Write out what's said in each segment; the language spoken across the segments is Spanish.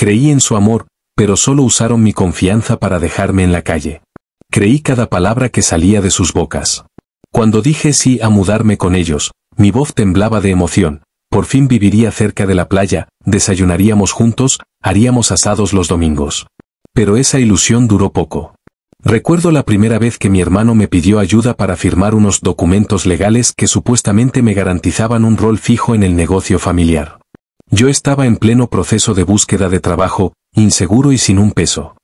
Creí en su amor, pero solo usaron mi confianza para dejarme en la calle. Creí cada palabra que salía de sus bocas. Cuando dije sí a mudarme con ellos, mi voz temblaba de emoción. Por fin viviría cerca de la playa, desayunaríamos juntos, haríamos asados los domingos. Pero esa ilusión duró poco. Recuerdo la primera vez que mi hermano me pidió ayuda para firmar unos documentos legales que supuestamente me garantizaban un rol fijo en el negocio familiar. Yo estaba en pleno proceso de búsqueda de trabajo, inseguro y sin un peso.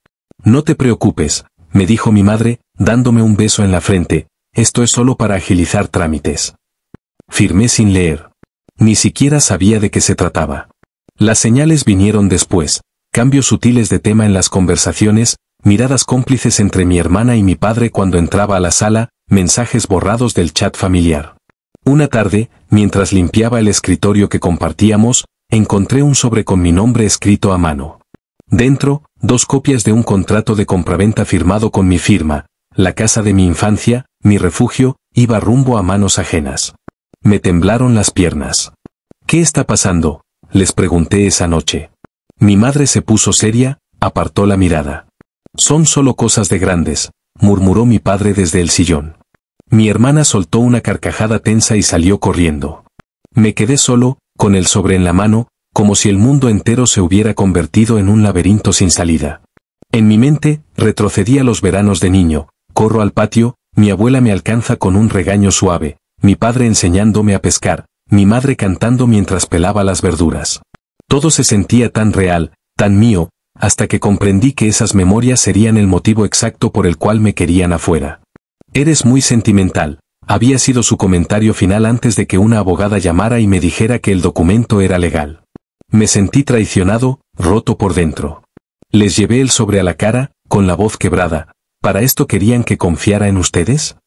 No te preocupes, me dijo mi madre, dándome un beso en la frente, esto es solo para agilizar trámites. Firmé sin leer. Ni siquiera sabía de qué se trataba. Las señales vinieron después, cambios sutiles de tema en las conversaciones, miradas cómplices entre mi hermana y mi padre cuando entraba a la sala, mensajes borrados del chat familiar. Una tarde, mientras limpiaba el escritorio que compartíamos, encontré un sobre con mi nombre escrito a mano. Dentro, 2 copias de un contrato de compraventa firmado con mi firma. La casa de mi infancia, mi refugio, iba rumbo a manos ajenas. Me temblaron las piernas. ¿Qué está pasando?, les pregunté esa noche. Mi madre se puso seria, apartó la mirada. Son solo cosas de grandes, murmuró mi padre desde el sillón. Mi hermana soltó una carcajada tensa y salió corriendo. Me quedé solo, con el sobre en la mano, como si el mundo entero se hubiera convertido en un laberinto sin salida. En mi mente, retrocedí a los veranos de niño, corro al patio, mi abuela me alcanza con un regaño suave, mi padre enseñándome a pescar, mi madre cantando mientras pelaba las verduras. Todo se sentía tan real, tan mío, hasta que comprendí que esas memorias serían el motivo exacto por el cual me querían afuera. Eres muy sentimental, había sido su comentario final antes de que una abogada llamara y me dijera que el documento era legal. Me sentí traicionado, roto por dentro. Les llevé el sobre a la cara, con la voz quebrada. ¿Para esto querían que confiara en ustedes?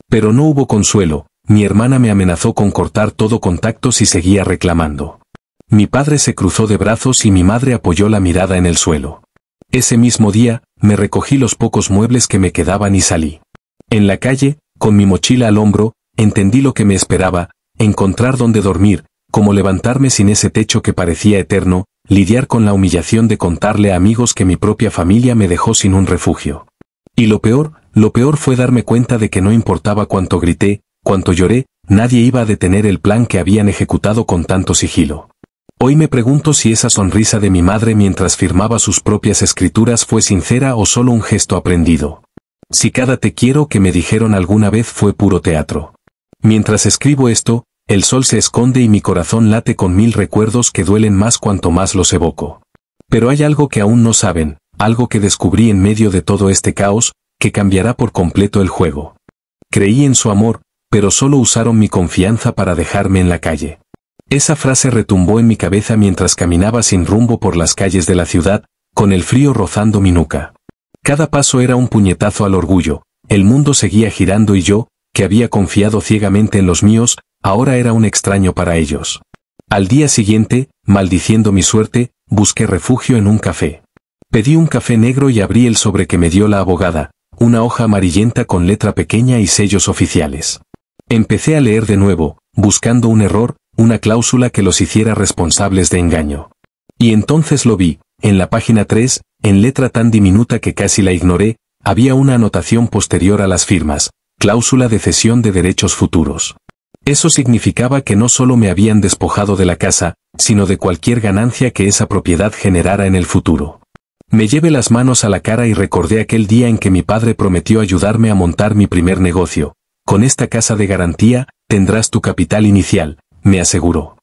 Pero no hubo consuelo, mi hermana me amenazó con cortar todo contacto si seguía reclamando. Mi padre se cruzó de brazos y mi madre apoyó la mirada en el suelo. Ese mismo día, me recogí los pocos muebles que me quedaban y salí. En la calle, con mi mochila al hombro, entendí lo que me esperaba, encontrar dónde dormir, cómo levantarme sin ese techo que parecía eterno, lidiar con la humillación de contarle a amigos que mi propia familia me dejó sin un refugio. Y lo peor fue darme cuenta de que no importaba cuánto grité, cuánto lloré, nadie iba a detener el plan que habían ejecutado con tanto sigilo. Hoy me pregunto si esa sonrisa de mi madre mientras firmaba sus propias escrituras fue sincera o solo un gesto aprendido. Si cada te quiero que me dijeron alguna vez fue puro teatro. Mientras escribo esto, el sol se esconde y mi corazón late con 1000 recuerdos que duelen más cuanto más los evoco. Pero hay algo que aún no saben, algo que descubrí en medio de todo este caos, que cambiará por completo el juego. Creí en su amor, pero solo usaron mi confianza para dejarme en la calle. Esa frase retumbó en mi cabeza mientras caminaba sin rumbo por las calles de la ciudad, con el frío rozando mi nuca. Cada paso era un puñetazo al orgullo, el mundo seguía girando y yo, que había confiado ciegamente en los míos, ahora era un extraño para ellos. Al día siguiente, maldiciendo mi suerte, busqué refugio en un café. Pedí un café negro y abrí el sobre que me dio la abogada, una hoja amarillenta con letra pequeña y sellos oficiales. Empecé a leer de nuevo, buscando un error, una cláusula que los hiciera responsables de engaño. Y entonces lo vi, en la página 3, en letra tan diminuta que casi la ignoré, había una anotación posterior a las firmas, cláusula de cesión de derechos futuros. Eso significaba que no solo me habían despojado de la casa, sino de cualquier ganancia que esa propiedad generara en el futuro. Me llevé las manos a la cara y recordé aquel día en que mi padre prometió ayudarme a montar mi primer negocio. Con esta casa de garantía, tendrás tu capital inicial, me aseguró.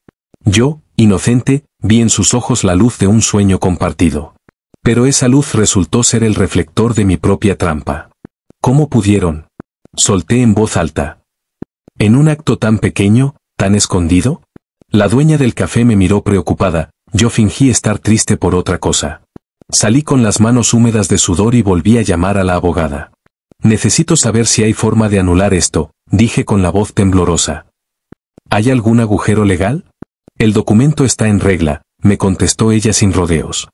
Yo, inocente, vi en sus ojos la luz de un sueño compartido. Pero esa luz resultó ser el reflector de mi propia trampa. ¿Cómo pudieron? Solté en voz alta. ¿En un acto tan pequeño, tan escondido? La dueña del café me miró preocupada, yo fingí estar triste por otra cosa. Salí con las manos húmedas de sudor y volví a llamar a la abogada. Necesito saber si hay forma de anular esto, dije con la voz temblorosa. ¿Hay algún agujero legal? El documento está en regla, me contestó ella sin rodeos.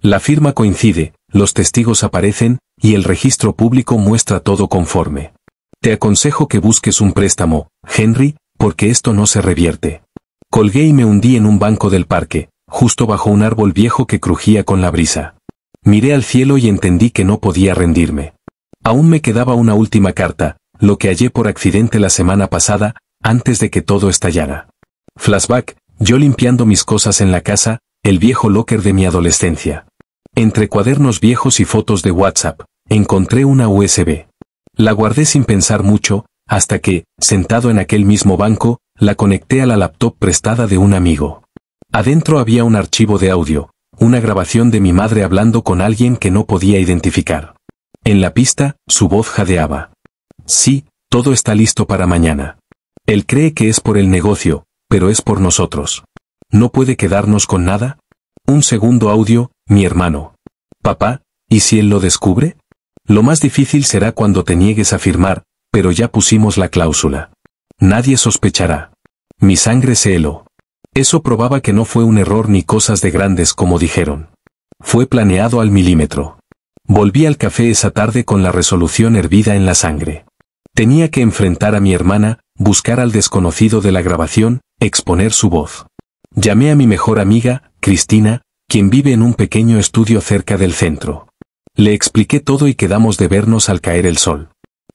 La firma coincide, los testigos aparecen, y el registro público muestra todo conforme. Te aconsejo que busques un préstamo, Henry, porque esto no se revierte. Colgué y me hundí en un banco del parque, justo bajo un árbol viejo que crujía con la brisa. Miré al cielo y entendí que no podía rendirme. Aún me quedaba una última carta, lo que hallé por accidente la semana pasada, antes de que todo estallara. Flashback, yo limpiando mis cosas en la casa, el viejo locker de mi adolescencia. Entre cuadernos viejos y fotos de WhatsApp, encontré una USB. La guardé sin pensar mucho, hasta que, sentado en aquel mismo banco, la conecté a la laptop prestada de un amigo. Adentro había un archivo de audio, una grabación de mi madre hablando con alguien que no podía identificar. En la pista, su voz jadeaba. Sí, todo está listo para mañana. Él cree que es por el negocio, pero es por nosotros. ¿No puede quedarnos con nada? Un segundo audio, mi hermano. Papá, ¿y si él lo descubre? Lo más difícil será cuando te niegues a firmar, pero ya pusimos la cláusula. Nadie sospechará. Mi sangre se heló. Eso probaba que no fue un error ni cosas de grandes como dijeron. Fue planeado al milímetro. Volví al café esa tarde con la resolución hervida en la sangre. Tenía que enfrentar a mi hermana, buscar al desconocido de la grabación, exponer su voz. Llamé a mi mejor amiga, Cristina, quien vive en un pequeño estudio cerca del centro. Le expliqué todo y quedamos de vernos al caer el sol.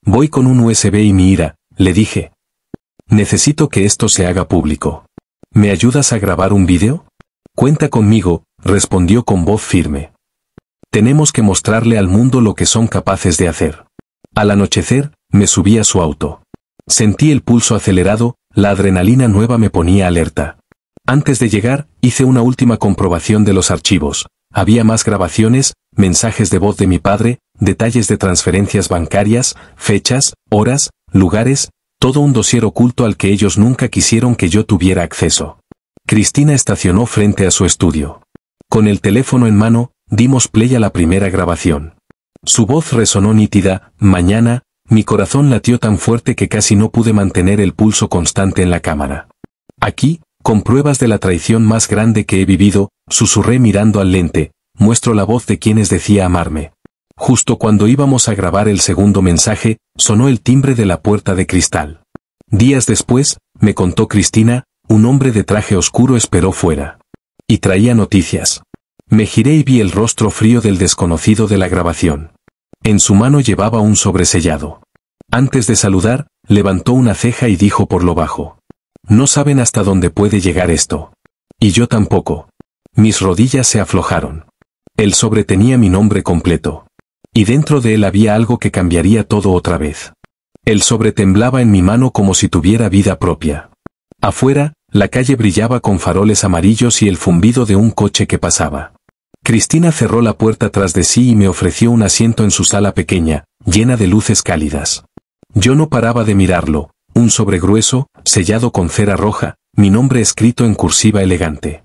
Voy con un USB y mi ira, le dije. Necesito que esto se haga público. ¿Me ayudas a grabar un vídeo? Cuenta conmigo, respondió con voz firme. Tenemos que mostrarle al mundo lo que son capaces de hacer. Al anochecer, me subí a su auto. Sentí el pulso acelerado, la adrenalina nueva me ponía alerta. Antes de llegar, hice una última comprobación de los archivos. Había más grabaciones, mensajes de voz de mi padre, detalles de transferencias bancarias, fechas, horas, lugares, todo un dossier oculto al que ellos nunca quisieron que yo tuviera acceso. Cristina estacionó frente a su estudio. Con el teléfono en mano, dimos play a la primera grabación. Su voz resonó nítida, mañana, mi corazón latió tan fuerte que casi no pude mantener el pulso constante en la cámara. Aquí, con pruebas de la traición más grande que he vivido, susurré mirando al lente, muestro la voz de quienes decía amarme. Justo cuando íbamos a grabar el segundo mensaje, sonó el timbre de la puerta de cristal. Días después, me contó Cristina, un hombre de traje oscuro esperó fuera. Y traía noticias. Me giré y vi el rostro frío del desconocido de la grabación. En su mano llevaba un sobresellado. Antes de saludar, levantó una ceja y dijo por lo bajo. No saben hasta dónde puede llegar esto. Y yo tampoco. Mis rodillas se aflojaron. El sobre tenía mi nombre completo. Y dentro de él había algo que cambiaría todo otra vez. El sobre temblaba en mi mano como si tuviera vida propia. Afuera, la calle brillaba con faroles amarillos y el zumbido de un coche que pasaba. Cristina cerró la puerta tras de sí y me ofreció un asiento en su sala pequeña, llena de luces cálidas. Yo no paraba de mirarlo, un sobre grueso, sellado con cera roja, mi nombre escrito en cursiva elegante.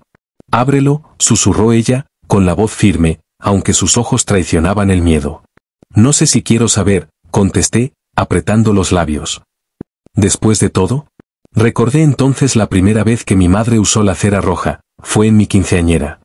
Ábrelo, susurró ella, con la voz firme, aunque sus ojos traicionaban el miedo. No sé si quiero saber, contesté, apretando los labios. ¿Después de todo? Recordé entonces la primera vez que mi madre usó la cera roja, fue en mi quinceañera.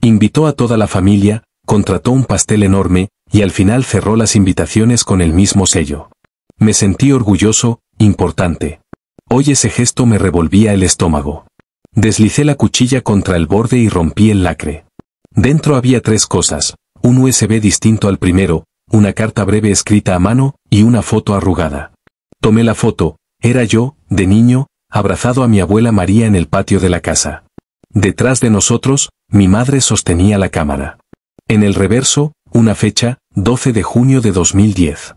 Invitó a toda la familia, contrató un pastel enorme, y al final cerró las invitaciones con el mismo sello. Me sentí orgulloso, importante. Hoy ese gesto me revolvía el estómago. Deslicé la cuchilla contra el borde y rompí el lacre. Dentro había 3 cosas, un USB distinto al primero, una carta breve escrita a mano, y una foto arrugada. Tomé la foto, era yo, de niño, abrazado a mi abuela María en el patio de la casa. Detrás de nosotros, mi madre sostenía la cámara. En el reverso, una fecha, 12 de junio de 2010.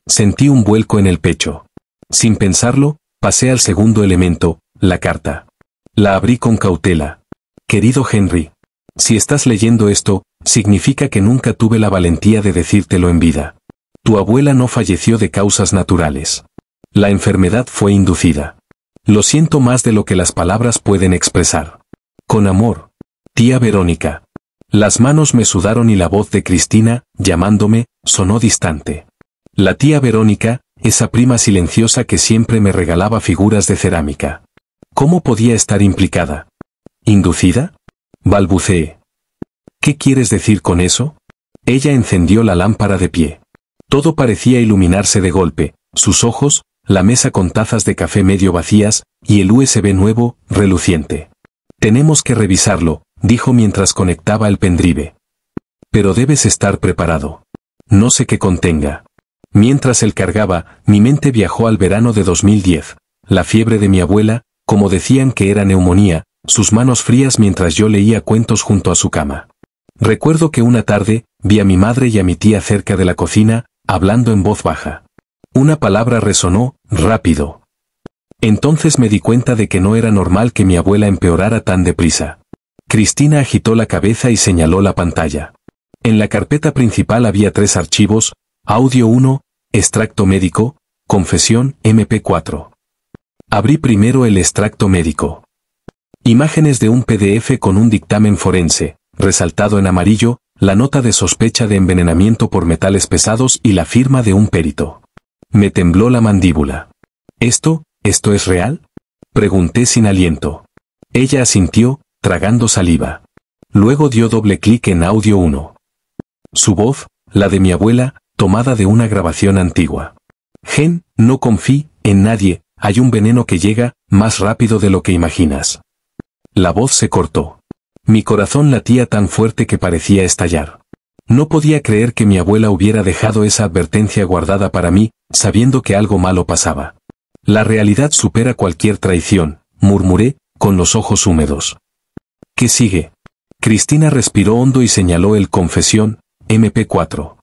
Sentí un vuelco en el pecho. Sin pensarlo, pasé al segundo elemento, la carta. La abrí con cautela. Querido Henry, si estás leyendo esto, significa que nunca tuve la valentía de decírtelo en vida. Tu abuela no falleció de causas naturales. La enfermedad fue inducida. Lo siento más de lo que las palabras pueden expresar. Con amor. Tía Verónica. Las manos me sudaron y la voz de Cristina, llamándome, sonó distante. La tía Verónica, esa prima silenciosa que siempre me regalaba figuras de cerámica. ¿Cómo podía estar implicada? ¿Inducida? Balbuceé. ¿Qué quieres decir con eso? Ella encendió la lámpara de pie. Todo parecía iluminarse de golpe, sus ojos, la mesa con tazas de café medio vacías, y el USB nuevo, reluciente. Tenemos que revisarlo, dijo mientras conectaba el pendrive. Pero debes estar preparado. No sé qué contenga. Mientras él cargaba, mi mente viajó al verano de 2010. La fiebre de mi abuela, como decían que era neumonía, sus manos frías mientras yo leía cuentos junto a su cama. Recuerdo que una tarde, vi a mi madre y a mi tía cerca de la cocina, hablando en voz baja. Una palabra resonó, rápido. Entonces me di cuenta de que no era normal que mi abuela empeorara tan deprisa. Cristina agitó la cabeza y señaló la pantalla. En la carpeta principal había 3 archivos: audio 1, extracto médico, confesión, MP4. Abrí primero el extracto médico. Imágenes de un PDF con un dictamen forense, resaltado en amarillo, la nota de sospecha de envenenamiento por metales pesados y la firma de un perito. Me tembló la mandíbula. ¿Esto es real?, pregunté sin aliento. Ella asintió, tragando saliva. Luego dio doble clic en audio 1. Su voz, la de mi abuela, tomada de una grabación antigua. Gen, no confíe en nadie, hay un veneno que llega más rápido de lo que imaginas. La voz se cortó. Mi corazón latía tan fuerte que parecía estallar. No podía creer que mi abuela hubiera dejado esa advertencia guardada para mí, sabiendo que algo malo pasaba. La realidad supera cualquier traición, murmuré, con los ojos húmedos. ¿Qué sigue? Cristina respiró hondo y señaló el confesión, MP4.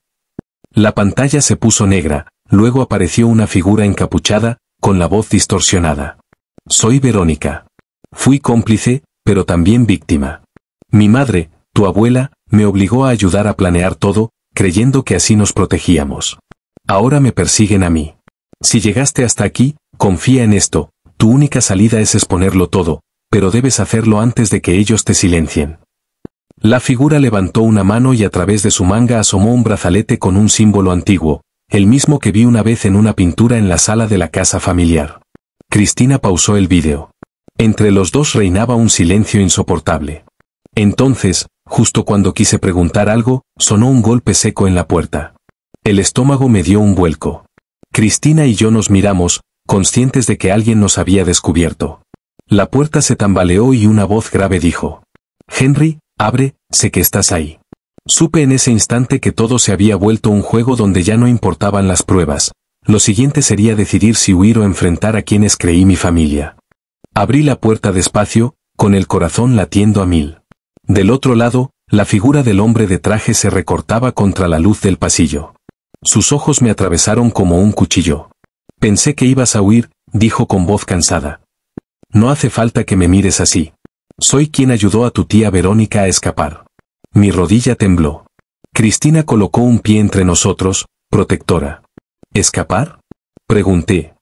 La pantalla se puso negra, luego apareció una figura encapuchada, con la voz distorsionada. Soy Verónica. Fui cómplice, pero también víctima. Mi madre, tu abuela, me obligó a ayudar a planear todo, creyendo que así nos protegíamos. Ahora me persiguen a mí. Si llegaste hasta aquí, confía en esto, tu única salida es exponerlo todo, pero debes hacerlo antes de que ellos te silencien. La figura levantó una mano y a través de su manga asomó un brazalete con un símbolo antiguo, el mismo que vi una vez en una pintura en la sala de la casa familiar. Cristina pausó el vídeo. Entre los dos reinaba un silencio insoportable. Entonces, justo cuando quise preguntar algo, sonó un golpe seco en la puerta. El estómago me dio un vuelco. Cristina y yo nos miramos, conscientes de que alguien nos había descubierto. La puerta se tambaleó y una voz grave dijo: Henry, abre, sé que estás ahí. Supe en ese instante que todo se había vuelto un juego donde ya no importaban las pruebas. Lo siguiente sería decidir si huir o enfrentar a quienes creí mi familia. Abrí la puerta despacio, con el corazón latiendo a 1000. Del otro lado, la figura del hombre de traje se recortaba contra la luz del pasillo. Sus ojos me atravesaron como un cuchillo. Pensé que ibas a huir, dijo con voz cansada. No hace falta que me mires así. Soy quien ayudó a tu tía Verónica a escapar. Mi rodilla tembló. Cristina colocó un pie entre nosotros, protectora. ¿Escapar?, pregunté.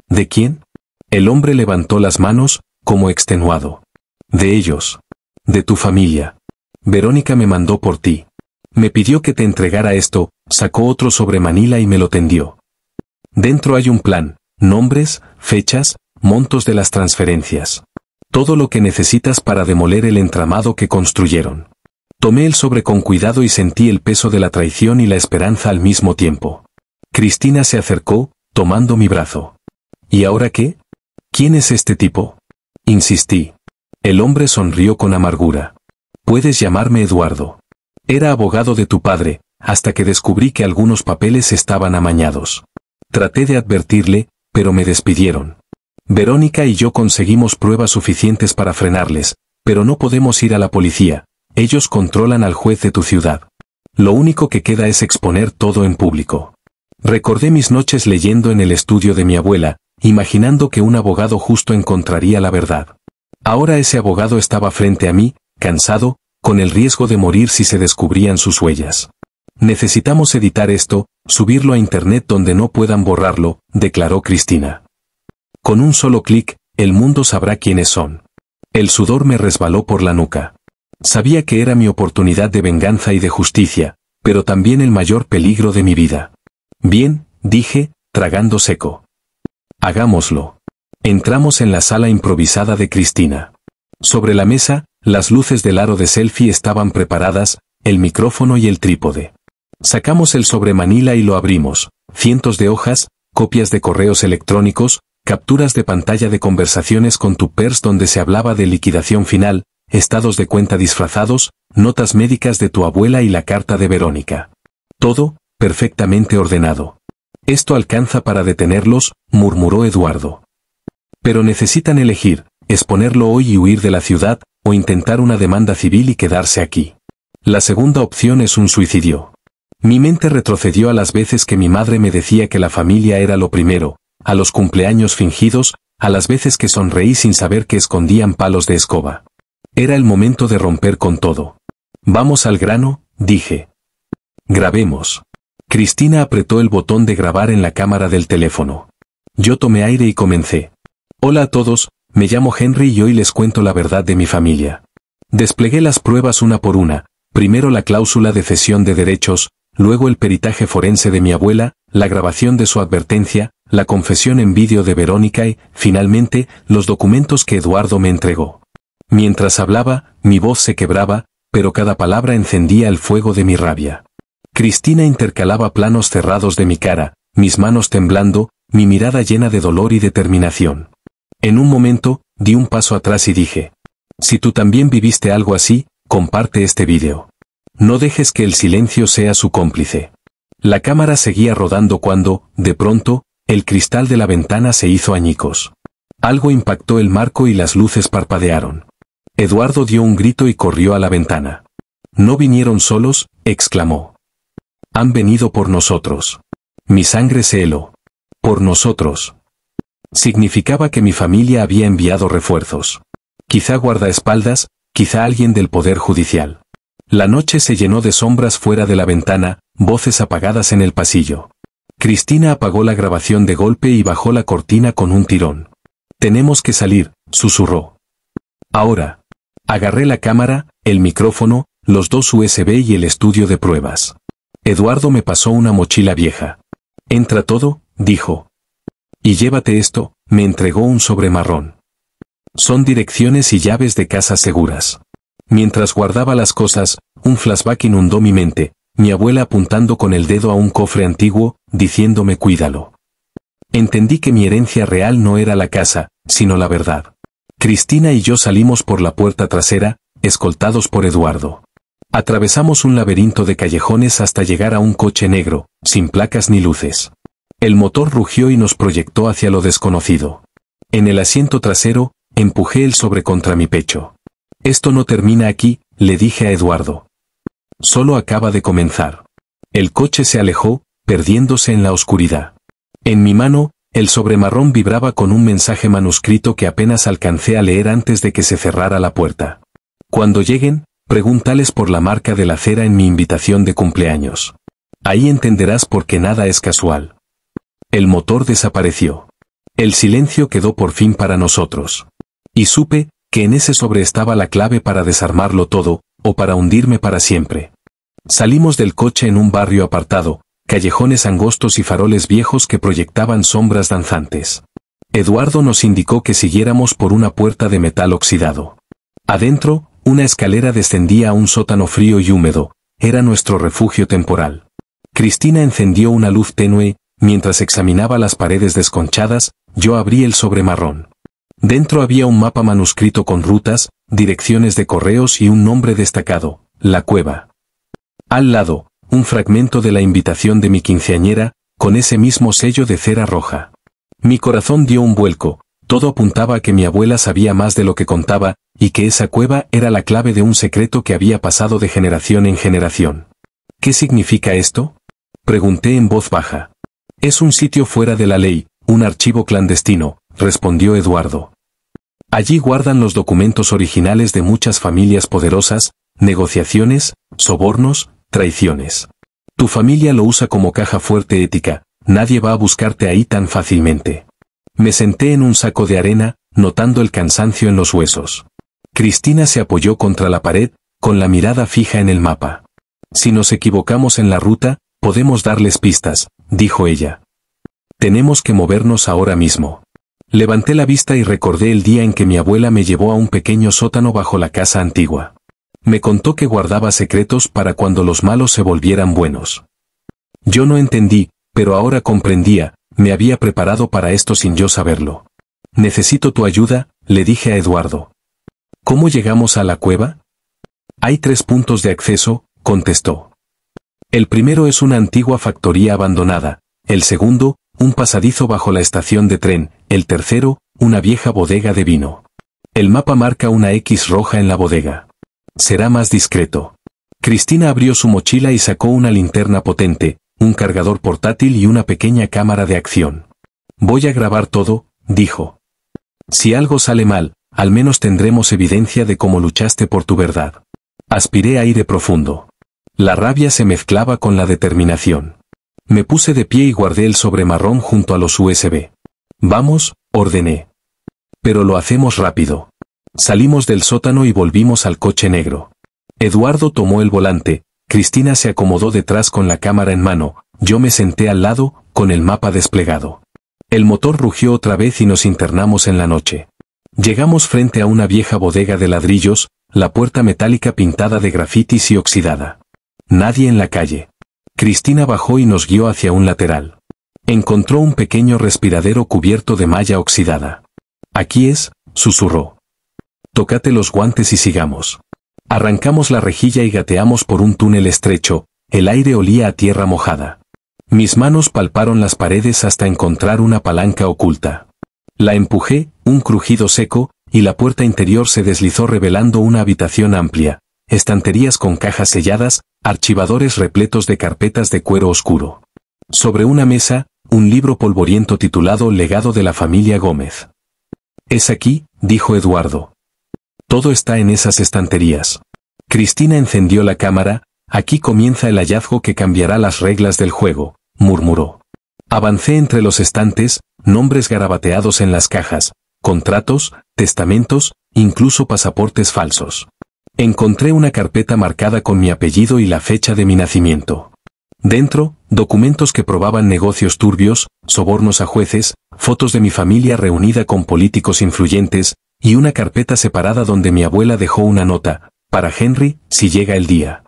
¿De quién? El hombre levantó las manos, como extenuado. De ellos. De tu familia. Verónica me mandó por ti. Me pidió que te entregara esto, sacó otro sobre Manila y me lo tendió. Dentro hay un plan, nombres, fechas, montos de las transferencias. Todo lo que necesitas para demoler el entramado que construyeron. Tomé el sobre con cuidado y sentí el peso de la traición y la esperanza al mismo tiempo. Cristina se acercó, tomando mi brazo. ¿Y ahora qué? ¿Quién es este tipo?, insistí. El hombre sonrió con amargura. Puedes llamarme Eduardo. Era abogado de tu padre, hasta que descubrí que algunos papeles estaban amañados. Traté de advertirle, pero me despidieron. Verónica y yo conseguimos pruebas suficientes para frenarles, pero no podemos ir a la policía. Ellos controlan al juez de tu ciudad. Lo único que queda es exponer todo en público. Recordé mis noches leyendo en el estudio de mi abuela, imaginando que un abogado justo encontraría la verdad. Ahora ese abogado estaba frente a mí, cansado, con el riesgo de morir si se descubrían sus huellas. Necesitamos editar esto, subirlo a internet donde no puedan borrarlo, declaró Cristina. Con un solo clic, el mundo sabrá quiénes son. El sudor me resbaló por la nuca. Sabía que era mi oportunidad de venganza y de justicia, pero también el mayor peligro de mi vida. Bien, dije, tragando seco. Hagámoslo. Entramos en la sala improvisada de Cristina. Sobre la mesa, las luces del aro de selfie estaban preparadas, el micrófono y el trípode. Sacamos el sobre Manila y lo abrimos. Cientos de hojas, copias de correos electrónicos, capturas de pantalla de conversaciones con tu pers donde se hablaba de liquidación final, estados de cuenta disfrazados, notas médicas de tu abuela y la carta de Verónica. Todo, perfectamente ordenado. Esto alcanza para detenerlos, murmuró Eduardo. Pero necesitan elegir, exponerlo hoy y huir de la ciudad, o intentar una demanda civil y quedarse aquí. La segunda opción es un suicidio. Mi mente retrocedió a las veces que mi madre me decía que la familia era lo primero, a los cumpleaños fingidos, a las veces que sonreí sin saber que escondían palos de escoba. Era el momento de romper con todo. Vamos al grano, dije. Grabemos. Cristina apretó el botón de grabar en la cámara del teléfono. Yo tomé aire y comencé. Hola a todos, me llamo Henry y hoy les cuento la verdad de mi familia. Desplegué las pruebas una por una, primero la cláusula de cesión de derechos, luego el peritaje forense de mi abuela, la grabación de su advertencia, la confesión en vídeo de Verónica y, finalmente, los documentos que Eduardo me entregó. Mientras hablaba, mi voz se quebraba, pero cada palabra encendía el fuego de mi rabia. Cristina intercalaba planos cerrados de mi cara, mis manos temblando, mi mirada llena de dolor y determinación. En un momento, di un paso atrás y dije, si tú también viviste algo así, comparte este vídeo. No dejes que el silencio sea su cómplice. La cámara seguía rodando cuando, de pronto, el cristal de la ventana se hizo añicos. Algo impactó el marco y las luces parpadearon. Eduardo dio un grito y corrió a la ventana. No vinieron solos, exclamó. Han venido por nosotros. Mi sangre se heló. Por nosotros. Significaba que mi familia había enviado refuerzos. Quizá guardaespaldas, quizá alguien del Poder Judicial. La noche se llenó de sombras fuera de la ventana, voces apagadas en el pasillo. Cristina apagó la grabación de golpe y bajó la cortina con un tirón. Tenemos que salir, susurró. Ahora. Agarré la cámara, el micrófono, los dos USB y el estudio de pruebas. Eduardo me pasó una mochila vieja. Entra todo, dijo. Y llévate esto, me entregó un sobre marrón. Son direcciones y llaves de casas seguras. Mientras guardaba las cosas, un flashback inundó mi mente, mi abuela apuntando con el dedo a un cofre antiguo, diciéndome cuídalo. Entendí que mi herencia real no era la casa, sino la verdad. Cristina y yo salimos por la puerta trasera, escoltados por Eduardo. Atravesamos un laberinto de callejones hasta llegar a un coche negro, sin placas ni luces. El motor rugió y nos proyectó hacia lo desconocido. En el asiento trasero, empujé el sobre contra mi pecho. Esto no termina aquí, le dije a Eduardo. Solo acaba de comenzar. El coche se alejó, perdiéndose en la oscuridad. En mi mano, el sobre marrón vibraba con un mensaje manuscrito que apenas alcancé a leer antes de que se cerrara la puerta. Cuando lleguen, pregúntales por la marca de la cera en mi invitación de cumpleaños. Ahí entenderás por qué nada es casual. El motor desapareció. El silencio quedó por fin para nosotros. Y supe que en ese sobre estaba la clave para desarmarlo todo, o para hundirme para siempre. Salimos del coche en un barrio apartado, callejones angostos y faroles viejos que proyectaban sombras danzantes. Eduardo nos indicó que siguiéramos por una puerta de metal oxidado. Adentro, una escalera descendía a un sótano frío y húmedo, era nuestro refugio temporal. Cristina encendió una luz tenue, mientras examinaba las paredes desconchadas, yo abrí el sobre marrón. Dentro había un mapa manuscrito con rutas, direcciones de correos y un nombre destacado, La Cueva. Al lado, un fragmento de la invitación de mi quinceañera, con ese mismo sello de cera roja. Mi corazón dio un vuelco, todo apuntaba a que mi abuela sabía más de lo que contaba, y que esa cueva era la clave de un secreto que había pasado de generación en generación. ¿Qué significa esto? Pregunté en voz baja. Es un sitio fuera de la ley, un archivo clandestino, respondió Eduardo. Allí guardan los documentos originales de muchas familias poderosas, negociaciones, sobornos, traiciones. Tu familia lo usa como caja fuerte ética, nadie va a buscarte ahí tan fácilmente. Me senté en un saco de arena, notando el cansancio en los huesos. Cristina se apoyó contra la pared, con la mirada fija en el mapa. Si nos equivocamos en la ruta, podemos darles pistas, dijo ella. Tenemos que movernos ahora mismo. Levanté la vista y recordé el día en que mi abuela me llevó a un pequeño sótano bajo la casa antigua. Me contó que guardaba secretos para cuando los malos se volvieran buenos. Yo no entendí, pero ahora comprendía, me había preparado para esto sin yo saberlo. Necesito tu ayuda, le dije a Eduardo. ¿Cómo llegamos a la cueva? Hay 3 puntos de acceso, contestó. El primero es una antigua factoría abandonada, el segundo, un pasadizo bajo la estación de tren, el tercero, una vieja bodega de vino. El mapa marca una X roja en la bodega. Será más discreto. Cristina abrió su mochila y sacó una linterna potente, un cargador portátil y una pequeña cámara de acción. Voy a grabar todo, dijo. Si algo sale mal, al menos tendremos evidencia de cómo luchaste por tu verdad. Aspiré aire profundo. La rabia se mezclaba con la determinación. Me puse de pie y guardé el sobre marrón junto a los USB. Vamos, ordené. Pero lo hacemos rápido. Salimos del sótano y volvimos al coche negro. Eduardo tomó el volante, Cristina se acomodó detrás con la cámara en mano, yo me senté al lado, con el mapa desplegado. El motor rugió otra vez y nos internamos en la noche. Llegamos frente a una vieja bodega de ladrillos, la puerta metálica pintada de grafitis y oxidada. Nadie en la calle. Cristina bajó y nos guió hacia un lateral. Encontró un pequeño respiradero cubierto de malla oxidada. Aquí es, susurró. Tócate los guantes y sigamos. Arrancamos la rejilla y gateamos por un túnel estrecho, el aire olía a tierra mojada. Mis manos palparon las paredes hasta encontrar una palanca oculta. La empujé, un crujido seco, y la puerta interior se deslizó revelando una habitación amplia, estanterías con cajas selladas, archivadores repletos de carpetas de cuero oscuro. Sobre una mesa, un libro polvoriento titulado Legado de la familia Gómez. Es aquí, dijo Eduardo. Todo está en esas estanterías. Cristina encendió la cámara, aquí comienza el hallazgo que cambiará las reglas del juego, murmuró. Avancé entre los estantes, nombres garabateados en las cajas, contratos, testamentos, incluso pasaportes falsos. Encontré una carpeta marcada con mi apellido y la fecha de mi nacimiento. Dentro, documentos que probaban negocios turbios, sobornos a jueces, fotos de mi familia reunida con políticos influyentes, y una carpeta separada donde mi abuela dejó una nota, para Henry, si llega el día.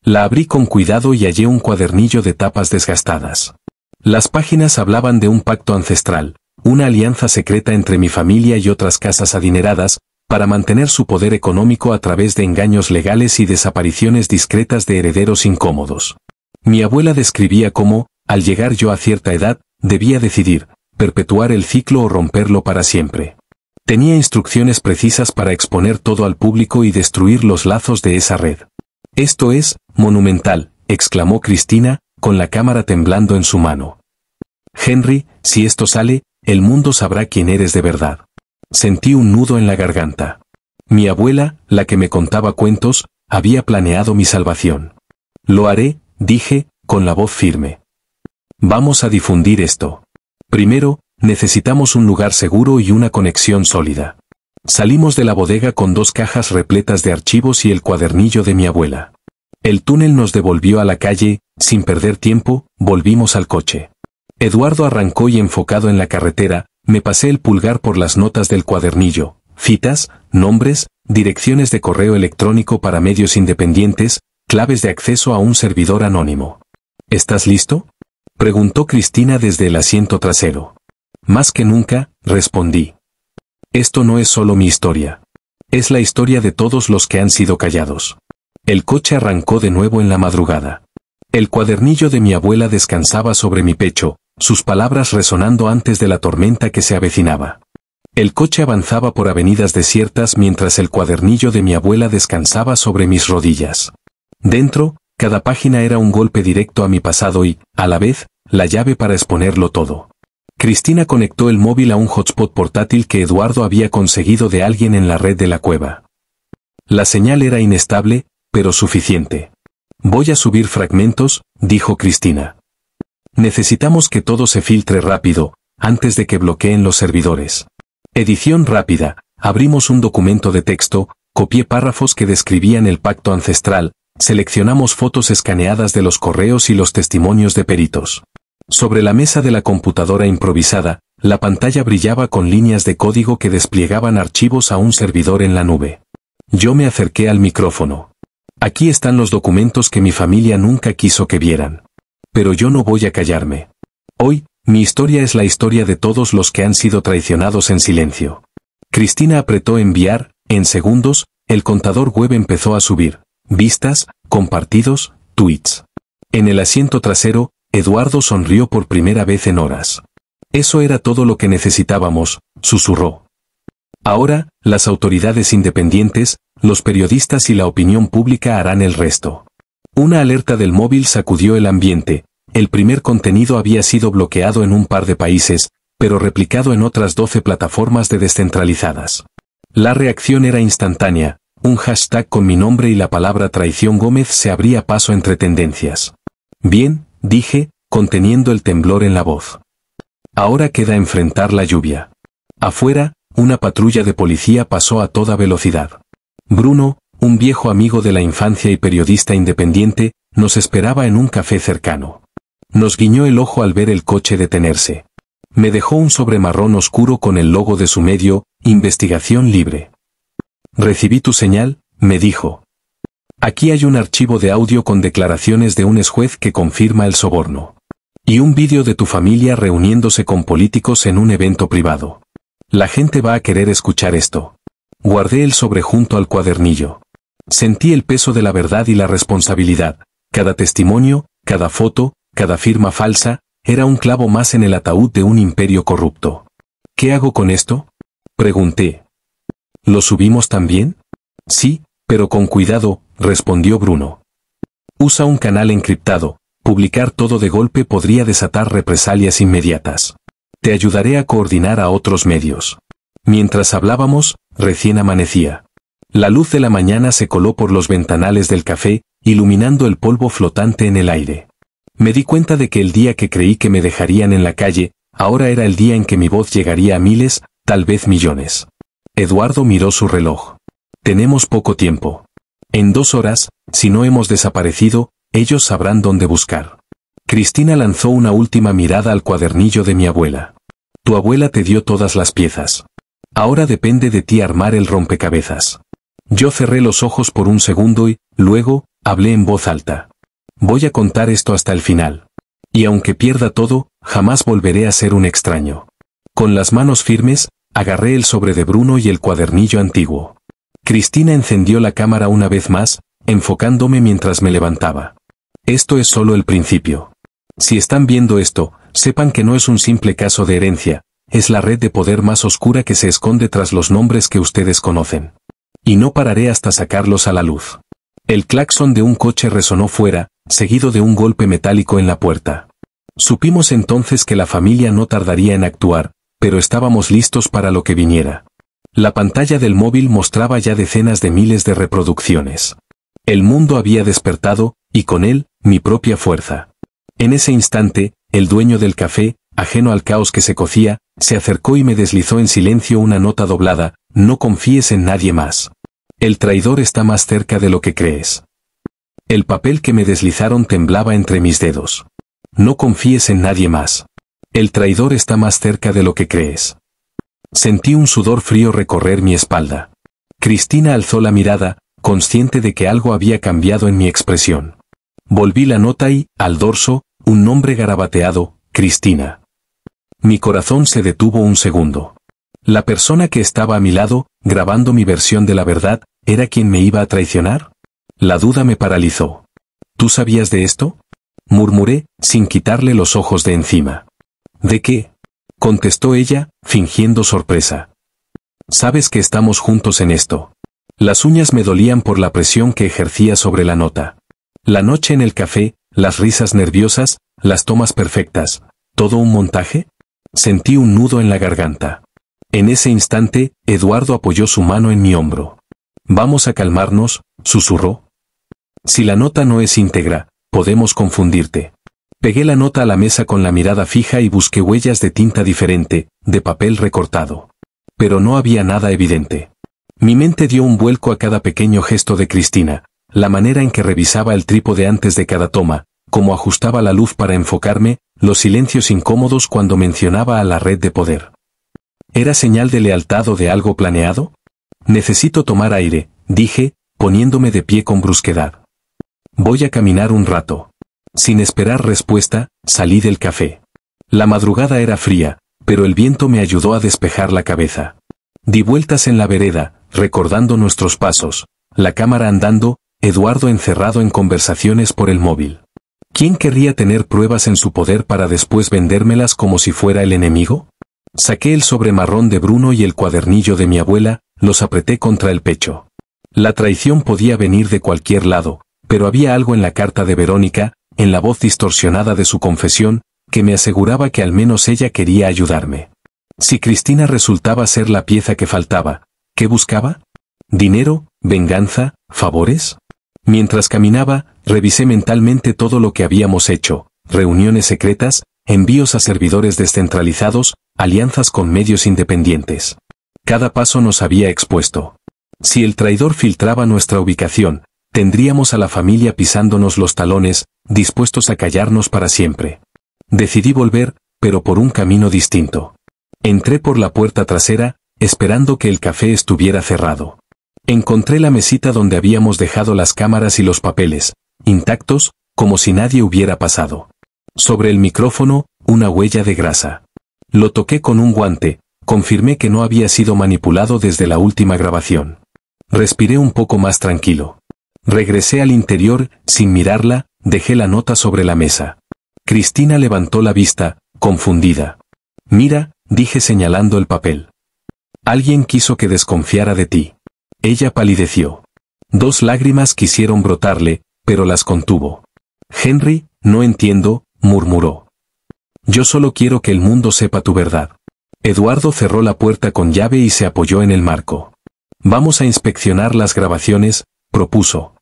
La abrí con cuidado y hallé un cuadernillo de tapas desgastadas. Las páginas hablaban de un pacto ancestral, una alianza secreta entre mi familia y otras casas adineradas, para mantener su poder económico a través de engaños legales y desapariciones discretas de herederos incómodos. Mi abuela describía cómo, al llegar yo a cierta edad, debía decidir, perpetuar el ciclo o romperlo para siempre. Tenía instrucciones precisas para exponer todo al público y destruir los lazos de esa red. Esto es, monumental, exclamó Cristina, con la cámara temblando en su mano. Henry, si esto sale, el mundo sabrá quién eres de verdad. Sentí un nudo en la garganta. Mi abuela, la que me contaba cuentos, había planeado mi salvación. Lo haré, dije, con la voz firme. Vamos a difundir esto. Primero, necesitamos un lugar seguro y una conexión sólida. Salimos de la bodega con 2 cajas repletas de archivos y el cuadernillo de mi abuela. El túnel nos devolvió a la calle, sin perder tiempo, volvimos al coche. Eduardo arrancó y enfocado en la carretera, me pasé el pulgar por las notas del cuadernillo, citas, nombres, direcciones de correo electrónico para medios independientes, claves de acceso a un servidor anónimo. ¿Estás listo?, preguntó Cristina desde el asiento trasero. Más que nunca, respondí. Esto no es solo mi historia. Es la historia de todos los que han sido callados. El coche arrancó de nuevo en la madrugada. El cuadernillo de mi abuela descansaba sobre mi pecho, sus palabras resonando antes de la tormenta que se avecinaba. El coche avanzaba por avenidas desiertas mientras el cuadernillo de mi abuela descansaba sobre mis rodillas. Dentro, cada página era un golpe directo a mi pasado y, a la vez, la llave para exponerlo todo. Cristina conectó el móvil a un hotspot portátil que Eduardo había conseguido de alguien en la red de la cueva. La señal era inestable, pero suficiente. Voy a subir fragmentos, dijo Cristina. Necesitamos que todo se filtre rápido, antes de que bloqueen los servidores. Edición rápida, abrimos un documento de texto, copié párrafos que describían el pacto ancestral, seleccionamos fotos escaneadas de los correos y los testimonios de peritos. Sobre la mesa de la computadora improvisada, la pantalla brillaba con líneas de código que despliegaban archivos a un servidor en la nube. Yo me acerqué al micrófono. Aquí están los documentos que mi familia nunca quiso que vieran. Pero yo no voy a callarme. Hoy, mi historia es la historia de todos los que han sido traicionados en silencio. Cristina apretó enviar, En segundos, el contador web empezó a subir. Vistas, compartidos, tweets. En el asiento trasero, Eduardo sonrió por primera vez en horas. Eso era todo lo que necesitábamos, susurró. Ahora, las autoridades independientes, los periodistas y la opinión pública harán el resto. Una alerta del móvil sacudió el ambiente. El primer contenido había sido bloqueado en un par de países, pero replicado en otras 12 plataformas descentralizadas. La reacción era instantánea. Un hashtag con mi nombre y la palabra traición Gómez se abría paso entre tendencias. Bien, dije, conteniendo el temblor en la voz. Ahora queda enfrentar la lluvia. Afuera, una patrulla de policía pasó a toda velocidad. Bruno, un viejo amigo de la infancia y periodista independiente, nos esperaba en un café cercano. Nos guiñó el ojo al ver el coche detenerse. Me dejó un sobre marrón oscuro con el logo de su medio, Investigación Libre. Recibí tu señal, me dijo. Aquí hay un archivo de audio con declaraciones de un exjuez que confirma el soborno. Y un vídeo de tu familia reuniéndose con políticos en un evento privado. La gente va a querer escuchar esto. Guardé el sobre junto al cuadernillo. Sentí el peso de la verdad y la responsabilidad. Cada testimonio, cada foto, cada firma falsa, era un clavo más en el ataúd de un imperio corrupto. ¿Qué hago con esto?, pregunté. ¿Lo subimos también? Sí, pero con cuidado, respondió Bruno. Usa un canal encriptado. Publicar todo de golpe podría desatar represalias inmediatas. Te ayudaré a coordinar a otros medios. Mientras hablábamos, recién amanecía. La luz de la mañana se coló por los ventanales del café, iluminando el polvo flotante en el aire. Me di cuenta de que el día que creí que me dejarían en la calle, ahora era el día en que mi voz llegaría a miles, tal vez millones. Eduardo miró su reloj. Tenemos poco tiempo. En 2 horas, si no hemos desaparecido, ellos sabrán dónde buscar. Cristina lanzó una última mirada al cuadernillo de mi abuela. Tu abuela te dio todas las piezas. Ahora depende de ti armar el rompecabezas. Yo cerré los ojos por un segundo y, luego, hablé en voz alta. Voy a contar esto hasta el final. Y aunque pierda todo, jamás volveré a ser un extraño. Con las manos firmes, agarré el sobre de Bruno y el cuadernillo antiguo. Cristina encendió la cámara una vez más, enfocándome mientras me levantaba. Esto es solo el principio. Si están viendo esto, sepan que no es un simple caso de herencia, es la red de poder más oscura que se esconde tras los nombres que ustedes conocen. Y no pararé hasta sacarlos a la luz. El claxon de un coche resonó fuera, seguido de un golpe metálico en la puerta. Supimos entonces que la familia no tardaría en actuar, pero estábamos listos para lo que viniera. La pantalla del móvil mostraba ya decenas de miles de reproducciones. El mundo había despertado, y con él, mi propia fuerza. En ese instante, el dueño del café, ajeno al caos que se cocía, se acercó y me deslizó en silencio una nota doblada: no confíes en nadie más. El traidor está más cerca de lo que crees. El papel que me deslizaron temblaba entre mis dedos. No confíes en nadie más. El traidor está más cerca de lo que crees. Sentí un sudor frío recorrer mi espalda. Cristina alzó la mirada, consciente de que algo había cambiado en mi expresión. Volví la nota y, al dorso, un nombre garabateado: Cristina. Mi corazón se detuvo un segundo. La persona que estaba a mi lado, grabando mi versión de la verdad, ¿era quien me iba a traicionar? La duda me paralizó. ¿Tú sabías de esto?, murmuré, sin quitarle los ojos de encima. ¿De qué?, contestó ella, fingiendo sorpresa. Sabes que estamos juntos en esto. Las uñas me dolían por la presión que ejercía sobre la nota. La noche en el café, las risas nerviosas, las tomas perfectas, ¿todo un montaje? Sentí un nudo en la garganta. En ese instante, Eduardo apoyó su mano en mi hombro. Vamos a calmarnos, susurró. Si la nota no es íntegra, podemos confundirte. Pegué la nota a la mesa con la mirada fija y busqué huellas de tinta diferente, de papel recortado. Pero no había nada evidente. Mi mente dio un vuelco a cada pequeño gesto de Cristina, la manera en que revisaba el trípode antes de cada toma, cómo ajustaba la luz para enfocarme, los silencios incómodos cuando mencionaba a la red de poder. ¿Era señal de lealtad o de algo planeado? Necesito tomar aire, dije, poniéndome de pie con brusquedad. Voy a caminar un rato. Sin esperar respuesta, salí del café. La madrugada era fría, pero el viento me ayudó a despejar la cabeza. Di vueltas en la vereda, recordando nuestros pasos, la cámara andando, Eduardo encerrado en conversaciones por el móvil. ¿Quién querría tener pruebas en su poder para después vendérmelas como si fuera el enemigo? Saqué el sobre marrón de Bruno y el cuadernillo de mi abuela, los apreté contra el pecho. La traición podía venir de cualquier lado, pero había algo en la carta de Verónica, en la voz distorsionada de su confesión, que me aseguraba que al menos ella quería ayudarme. Si Cristina resultaba ser la pieza que faltaba, ¿qué buscaba? ¿Dinero? ¿Venganza? ¿Favores? Mientras caminaba, revisé mentalmente todo lo que habíamos hecho, reuniones secretas, envíos a servidores descentralizados, alianzas con medios independientes. Cada paso nos había expuesto. Si el traidor filtraba nuestra ubicación, tendríamos a la familia pisándonos los talones, dispuestos a callarnos para siempre. Decidí volver, pero por un camino distinto. Entré por la puerta trasera, esperando que el café estuviera cerrado. Encontré la mesita donde habíamos dejado las cámaras y los papeles, intactos, como si nadie hubiera pasado. Sobre el micrófono, una huella de grasa. Lo toqué con un guante, confirmé que no había sido manipulado desde la última grabación. Respiré un poco más tranquilo. Regresé al interior, sin mirarla, dejé la nota sobre la mesa. Cristina levantó la vista, confundida. «Mira», dije señalando el papel. «Alguien quiso que desconfiara de ti». Ella palideció. 2 lágrimas quisieron brotarle, pero las contuvo. «Henry, no entiendo», murmuró. «Yo solo quiero que el mundo sepa tu verdad». Eduardo cerró la puerta con llave y se apoyó en el marco. «Vamos a inspeccionar las grabaciones», propuso.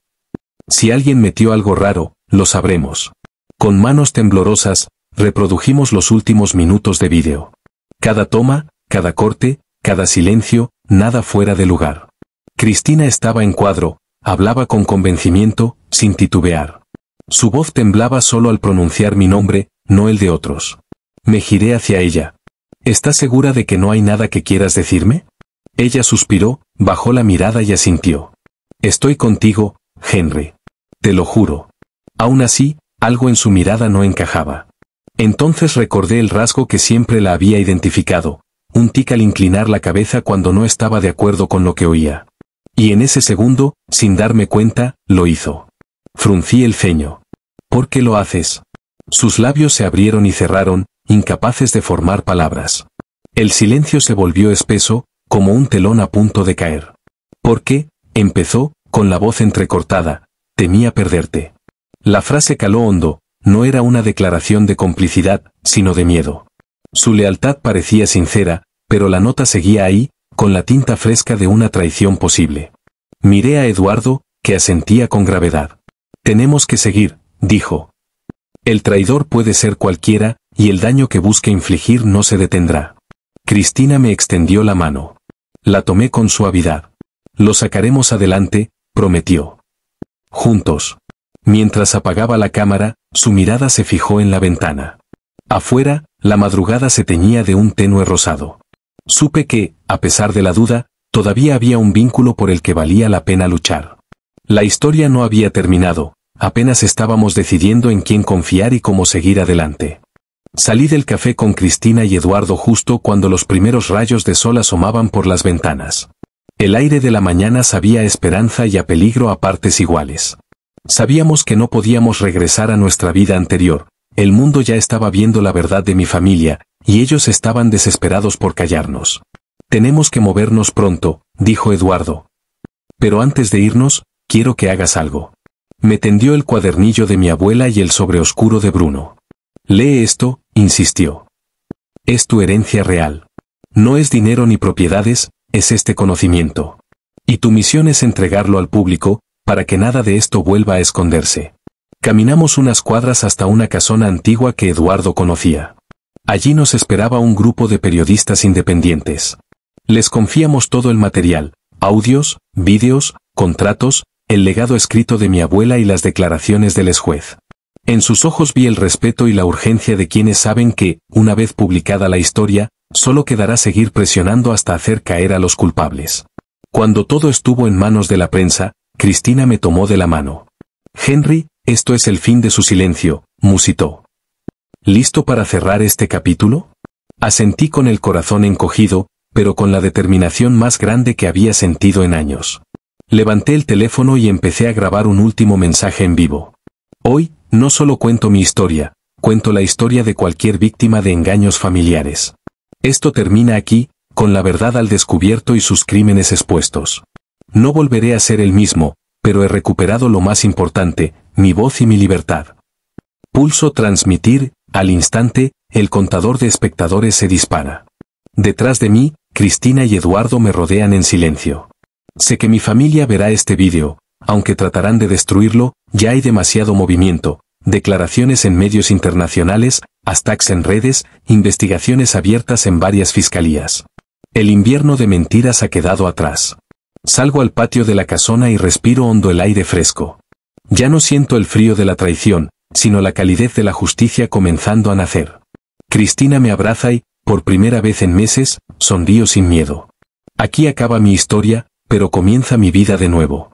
«Si alguien metió algo raro, lo sabremos». Con manos temblorosas, reprodujimos los últimos minutos de vídeo. Cada toma, cada corte, cada silencio, nada fuera de lugar. Cristina estaba en cuadro, hablaba con convencimiento, sin titubear. Su voz temblaba solo al pronunciar mi nombre, no el de otros. Me giré hacia ella. ¿Estás segura de que no hay nada que quieras decirme? Ella suspiró, bajó la mirada y asintió. Estoy contigo, Henry. Te lo juro. Aún así, algo en su mirada no encajaba. Entonces recordé el rasgo que siempre la había identificado, un tic al inclinar la cabeza cuando no estaba de acuerdo con lo que oía. Y en ese segundo, sin darme cuenta, lo hizo. Fruncí el ceño. ¿Por qué lo haces? Sus labios se abrieron y cerraron, incapaces de formar palabras. El silencio se volvió espeso, como un telón a punto de caer. ¿Por qué? Empezó, con la voz entrecortada. Temía perderte. La frase caló hondo, no era una declaración de complicidad, sino de miedo. Su lealtad parecía sincera, pero la nota seguía ahí, con la tinta fresca de una traición posible. Miré a Eduardo, que asentía con gravedad. Tenemos que seguir, dijo. El traidor puede ser cualquiera, y el daño que busque infligir no se detendrá. Cristina me extendió la mano. La tomé con suavidad. Lo sacaremos adelante, prometió. Juntos. Mientras apagaba la cámara, su mirada se fijó en la ventana. Afuera, la madrugada se teñía de un tenue rosado. Supe que, a pesar de la duda, todavía había un vínculo por el que valía la pena luchar. La historia no había terminado, apenas estábamos decidiendo en quién confiar y cómo seguir adelante. Salí del café con Cristina y Eduardo justo cuando los primeros rayos de sol asomaban por las ventanas. El aire de la mañana sabía a esperanza y a peligro a partes iguales. Sabíamos que no podíamos regresar a nuestra vida anterior, el mundo ya estaba viendo la verdad de mi familia, y ellos estaban desesperados por callarnos. Tenemos que movernos pronto, dijo Eduardo. Pero antes de irnos, quiero que hagas algo. Me tendió el cuadernillo de mi abuela y el sobre oscuro de Bruno. Lee esto, insistió. Es tu herencia real. No es dinero ni propiedades, es este conocimiento. Y tu misión es entregarlo al público, para que nada de esto vuelva a esconderse. Caminamos unas cuadras hasta una casona antigua que Eduardo conocía. Allí nos esperaba un grupo de periodistas independientes. Les confiamos todo el material, audios, vídeos, contratos, el legado escrito de mi abuela y las declaraciones del exjuez. En sus ojos vi el respeto y la urgencia de quienes saben que, una vez publicada la historia, solo quedará seguir presionando hasta hacer caer a los culpables. Cuando todo estuvo en manos de la prensa, Cristina me tomó de la mano. Henry, esto es el fin de su silencio, musitó. ¿Listo para cerrar este capítulo? Asentí con el corazón encogido, pero con la determinación más grande que había sentido en años. Levanté el teléfono y empecé a grabar un último mensaje en vivo. Hoy, no solo cuento mi historia, cuento la historia de cualquier víctima de engaños familiares. Esto termina aquí, con la verdad al descubierto y sus crímenes expuestos. No volveré a ser el mismo, pero he recuperado lo más importante, mi voz y mi libertad. Pulso transmitir, al instante, el contador de espectadores se dispara. Detrás de mí, Cristina y Eduardo me rodean en silencio. Sé que mi familia verá este vídeo, aunque tratarán de destruirlo, ya hay demasiado movimiento, declaraciones en medios internacionales, hashtags en redes, investigaciones abiertas en varias fiscalías. El invierno de mentiras ha quedado atrás. Salgo al patio de la casona y respiro hondo el aire fresco. Ya no siento el frío de la traición, sino la calidez de la justicia comenzando a nacer. Cristina me abraza y, por primera vez en meses, sonrío sin miedo. Aquí acaba mi historia, pero comienza mi vida de nuevo.